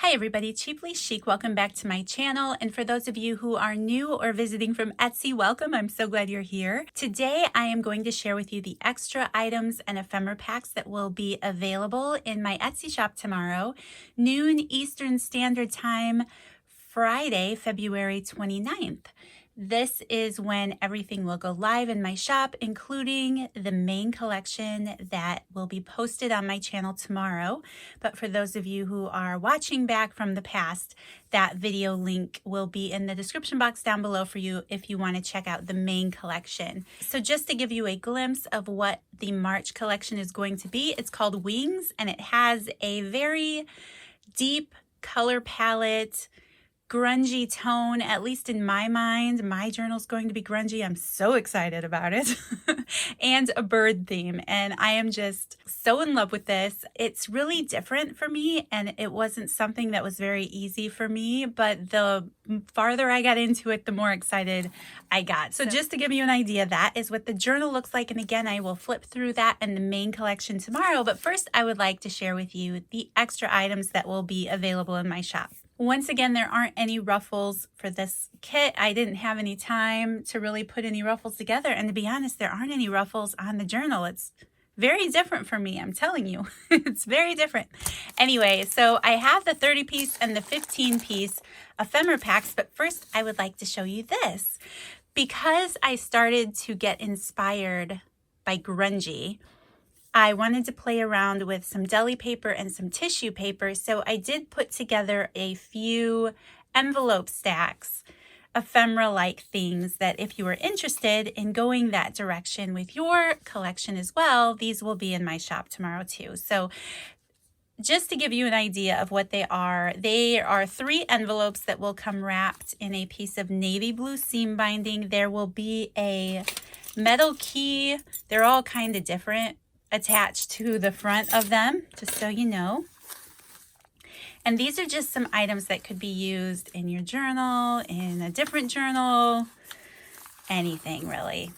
Hi everybody, Cheaply Chic. Welcome back to my channel. And for those of you who are new or visiting from Etsy, welcome. I'm so glad you're here. Today I am going to share with you the extra items and ephemera packs that will be available in my Etsy shop tomorrow, noon Eastern Standard Time, Friday, February 29th. This is when everything will go live in my shop, including the main collection that will be posted on my channel tomorrow. But for those of you who are watching back from the past, that video link will be in the description box down below for you if you want to check out the main collection. So just to give you a glimpse of what the March collection is going to be, it's called Wings, and it has a very deep color palette, grungy tone, at least in my mind. My journal's going to be grungy. I'm so excited about it. And a bird theme. And I am just so in love with this. It's really different for me, and it wasn't something that was very easy for me, but the farther I got into it, the more excited I got. So just to give you an idea, that is what the journal looks like. And again, I will flip through that in the main collection tomorrow. But first, I would like to share with you the extra items that will be available in my shop. Once again, there aren't any ruffles for this kit. I didn't have any time to really put any ruffles together. And to be honest, there aren't any ruffles on the journal. It's very different for me, I'm telling you. It's very different. Anyway, so I have the 30-piece and the 15-piece ephemera packs, but first I would like to show you this. Because I started to get inspired by grungy, I wanted to play around with some deli paper and some tissue paper, so I did put together a few envelope stacks, ephemera-like things that if you are interested in going that direction with your collection as well, these will be in my shop tomorrow too. So just to give you an idea of what they are 3 envelopes that will come wrapped in a piece of navy blue seam binding. There will be a metal key. They're all kind of different, attached to the front of them, just so you know. And these are just some items that could be used in your journal, in a different journal, anything really.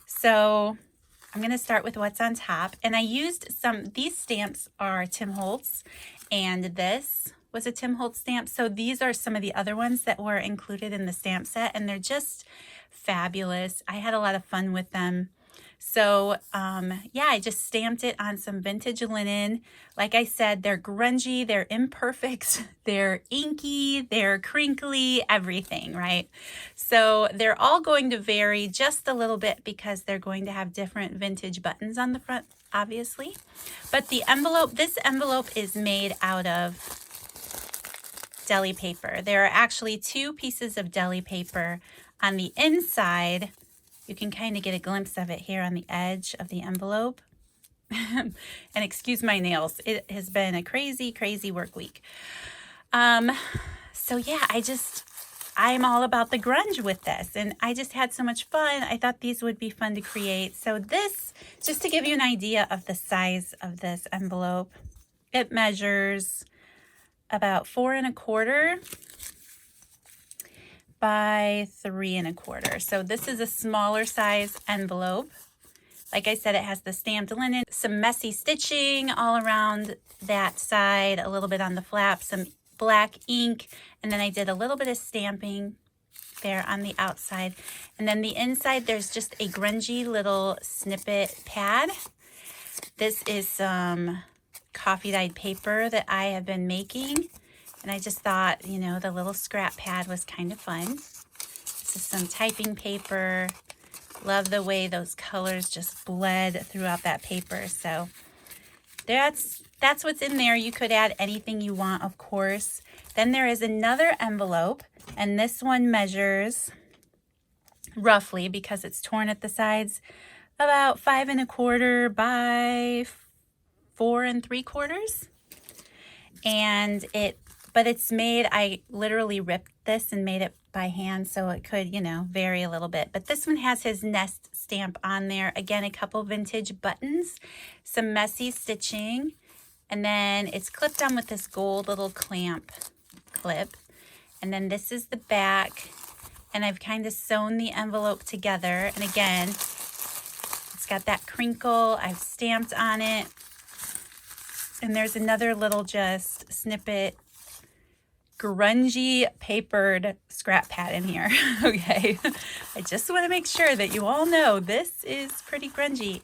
So I'm going to start with what's on top. And I used these stamps are Tim Holtz, and this was a Tim Holtz stamp. So these are some of the other ones that were included in the stamp set, and they're just fabulous. I had a lot of fun with them. So yeah, I just stamped it on some vintage linen. Like I said, they're grungy, they're imperfect, they're inky, they're crinkly, everything, right? So they're all going to vary just a little bit because they're going to have different vintage buttons on the front, obviously. But the envelope, this envelope is made out of deli paper. There are actually 2 pieces of deli paper on the inside. You can kind of get a glimpse of it here on the edge of the envelope. And excuse my nails. It has been a crazy, crazy work week. So yeah, I'm all about the grunge with this, and I just had so much fun. I thought these would be fun to create. So this, just to give you an idea of the size of this envelope, it measures about 4 1/4 by 3 1/4. So this is a smaller size envelope. Like I said, it has the stamped linen, some messy stitching all around that side, a little bit on the flap, some black ink, and then I did a little bit of stamping there on the outside. And then the inside, there's just a grungy little snippet pad. This is some coffee dyed paper that I have been making. And I just thought, you know, the little scrap pad was kind of fun. This is some typing paper. Love the way those colors just bled throughout that paper. So that's what's in there. You could add anything you want, of course. Then there is another envelope, and this one measures roughly, because it's torn at the sides, about 5 1/4 by 4 3/4. And but it's made, I literally ripped this and made it by hand, so it could, you know, vary a little bit. But this one has his nest stamp on there. Again, a couple vintage buttons, some messy stitching, and then it's clipped on with this gold little clamp clip. And then this is the back, and I've kind of sewn the envelope together. And again, it's got that crinkle. I've stamped on it. And there's another little just snippet grungy papered scrap pad in here. Okay, I just want to make sure that you all know this is pretty grungy.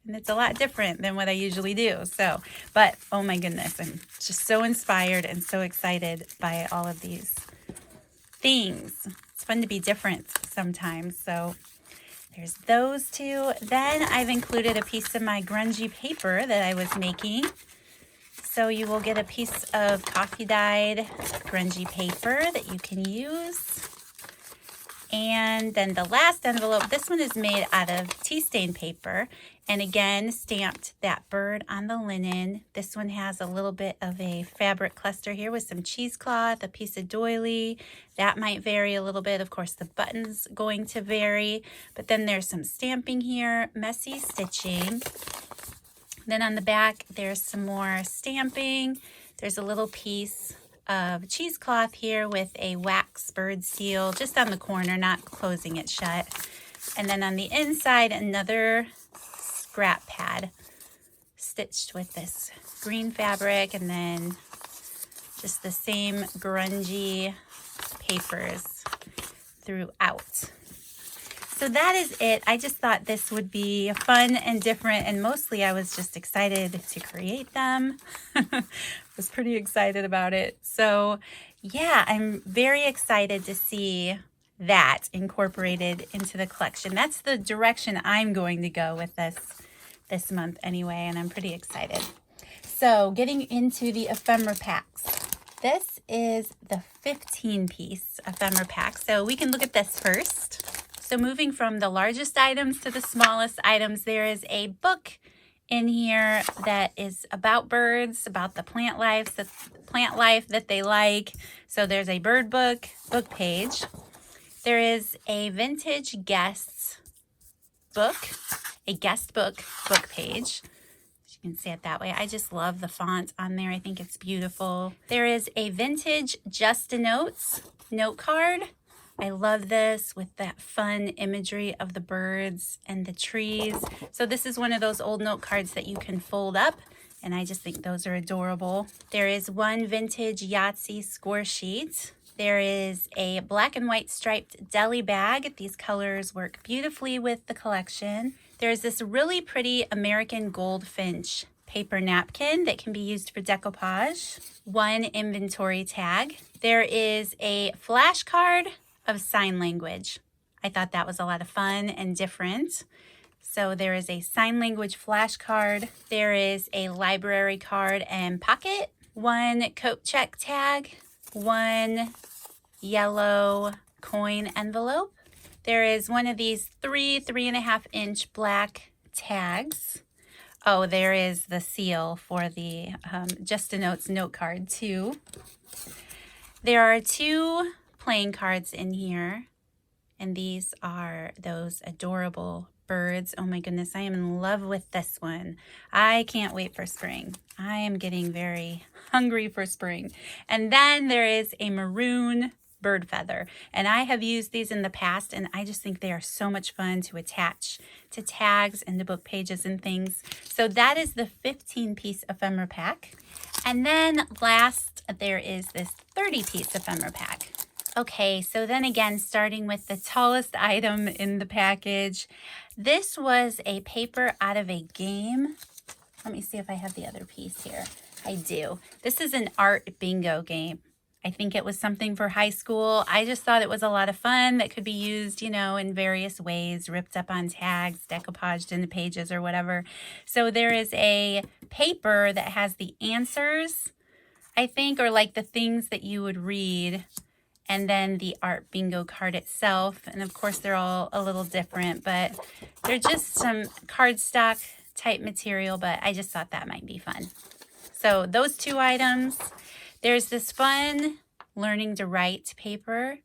And it's a lot different than what I usually do. So, but oh my goodness, I'm just so inspired and so excited by all of these things. It's fun to be different sometimes. So there's those two. Then I've included a piece of my grungy paper that I was making. So you will get a piece of coffee dyed grungy paper that you can use. And then the last envelope, this one is made out of tea stain paper. And again, stamped that bird on the linen. This one has a little bit of a fabric cluster here with some cheesecloth, a piece of doily. That might vary a little bit. Of course, the button's going to vary. But then there's some stamping here, messy stitching. Then on the back, there's some more stamping. There's a little piece of cheesecloth here with a wax bird seal just on the corner, not closing it shut. And then on the inside, another scrap pad stitched with this green fabric, and then just the same grungy papers throughout. So that is it. I just thought this would be fun and different, and mostly I was just excited to create them. Was pretty excited about it. So yeah, I'm very excited to see that incorporated into the collection. That's the direction I'm going to go with this month anyway, and I'm pretty excited. So getting into the ephemera packs. This is the 15-piece ephemera pack. So we can look at this first. So moving from the largest items to the smallest items, there is a book in here that is about birds, about the plant life that they like. So there's a bird book page. There is a vintage guest book page. You can see it that way. I just love the font on there. I think it's beautiful. There is a vintage Just a Notes note card. I love this with that fun imagery of the birds and the trees. So this is one of those old note cards that you can fold up, and I just think those are adorable. There is one vintage Yahtzee score sheet. There is a black and white striped deli bag. These colors work beautifully with the collection. There's this really pretty American goldfinch paper napkin that can be used for decoupage. One inventory tag. There is a flashcard of sign language. I thought that was a lot of fun and different. So there is a sign language flashcard. There is a library card and pocket. One coat check tag. One yellow coin envelope. There is one of these 3.5-inch black tags. Oh, there is the seal for the Just a Notes note card too. There are two playing cards in here, and these are those adorable birds. Oh my goodness, I am in love with this one. I can't wait for spring. I am getting very hungry for spring. And then there is a maroon bird feather, and I have used these in the past, and I just think they are so much fun to attach to tags and to book pages and things. So that is the 15-piece ephemera pack. And then last, there is this 30-piece ephemera pack. Okay, so then again, starting with the tallest item in the package, this was a paper out of a game. Let me see if I have the other piece here. I do. This is an art bingo game. I think it was something for high school. I just thought it was a lot of fun that could be used, you know, in various ways, ripped up on tags, decoupaged into pages or whatever. So there is a paper that has the answers, I think, or like the things that you would read, and then the art bingo card itself. And of course, they're all a little different, but they're just some cardstock type material, but I just thought that might be fun. So those two items. There's this fun learning to write paper.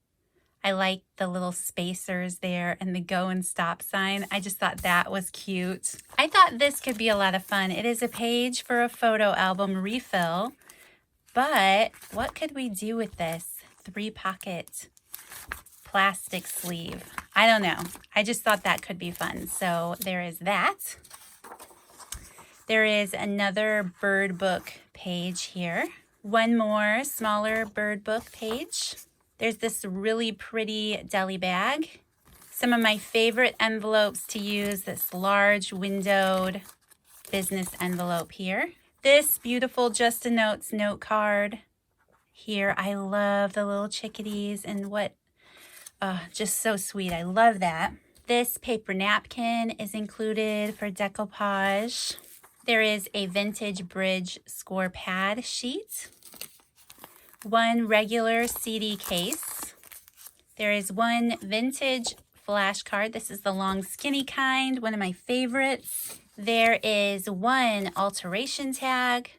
I like the little spacers there and the go and stop sign. I just thought that was cute. I thought this could be a lot of fun. It is a page for a photo album refill, but what could we do with this 3-pocket plastic sleeve? I don't know. I just thought that could be fun. So there is that. There is another bird book page here. One more smaller bird book page. There's this really pretty deli bag. Some of my favorite envelopes to use, this large windowed business envelope here. This beautiful Just a Notes note card here. I love the little chickadees and what, just so sweet. I love that. This paper napkin is included for decoupage. There is a vintage bridge score pad sheet. One regular CD case. There is one vintage flashcard. This is the long skinny kind, one of my favorites. There is one alteration tag,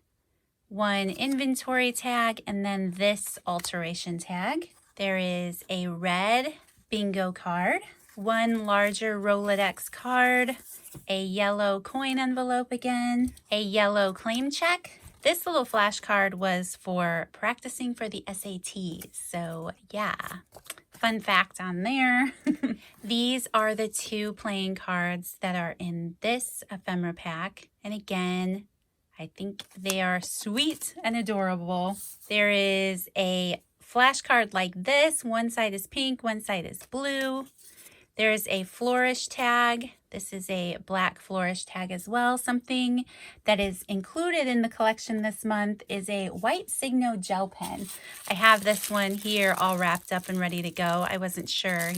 one inventory tag, and then this alteration tag. There is a red bingo card, one larger Rolodex card, a yellow coin envelope again, a yellow claim check. This little flashcard was for practicing for the SATs, so yeah. Fun fact on there. These are the 2 playing cards that are in this ephemera pack. And again, I think they are sweet and adorable. There is a flashcard like this. One side is pink, one side is blue. There's a flourish tag. This is a black flourish tag as well. Something that is included in the collection this month is a white Signo gel pen. I have this one here all wrapped up and ready to go. I wasn't sure,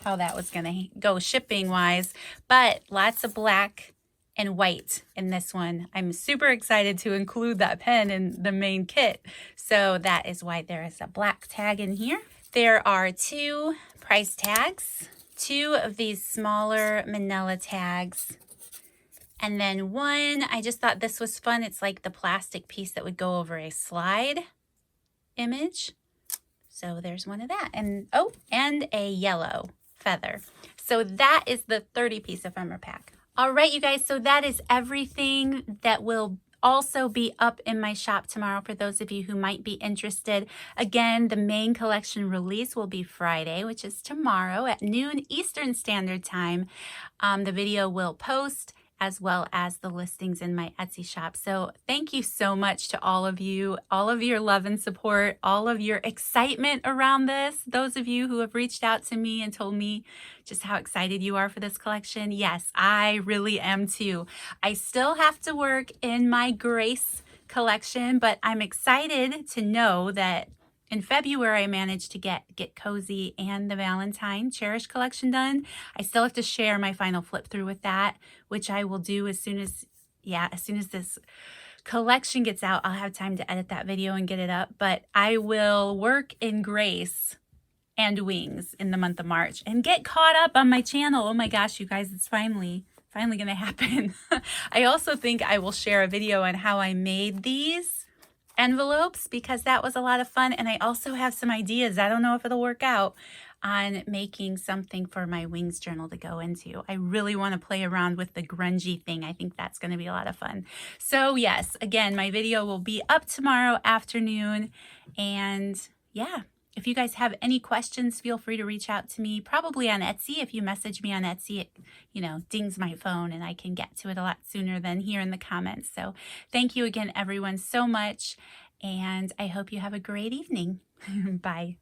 how that was going to go shipping wise, but lots of black and white in this one. I'm super excited to include that pen in the main kit. So that is why there is a black tag in here. There are 2 price tags. 2 of these smaller manila tags, and then one, I just thought this was fun. It's like the plastic piece that would go over a slide image. So there's one of that, and and a yellow feather. So that is the 30-piece ephemera pack. All right, you guys, so that is everything that will also be up in my shop tomorrow for those of you who might be interested. Again, the main collection release will be Friday, which is tomorrow at noon Eastern Standard Time. The video will post as well as the listings in my Etsy shop. So thank you so much to all of you, all of your love and support, all of your excitement around this. Those of you who have reached out to me and told me just how excited you are for this collection. Yes, I really am too. I still have to work in my Grace collection, but I'm excited to know that in February, I managed to get Cozy and the Valentine Cherish collection done. I still have to share my final flip through with that, which I will do as soon as this collection gets out. I'll have time to edit that video and get it up, but I will work in Grace and Wings in the month of March and get caught up on my channel. Oh my gosh, you guys, it's finally going to happen. I also think I will share a video on how I made these envelopes because that was a lot of fun, and I also have some ideas. I don't know if it'll work out on making something for my Wings journal to go into. I really want to play around with the grungy thing. I think that's going to be a lot of fun. So yes, again, my video will be up tomorrow afternoon, and yeah. If you guys have any questions, feel free to reach out to me, probably on Etsy. If you message me on Etsy, it, dings my phone and I can get to it a lot sooner than here in the comments. So thank you again, everyone, so much. And I hope you have a great evening. Bye.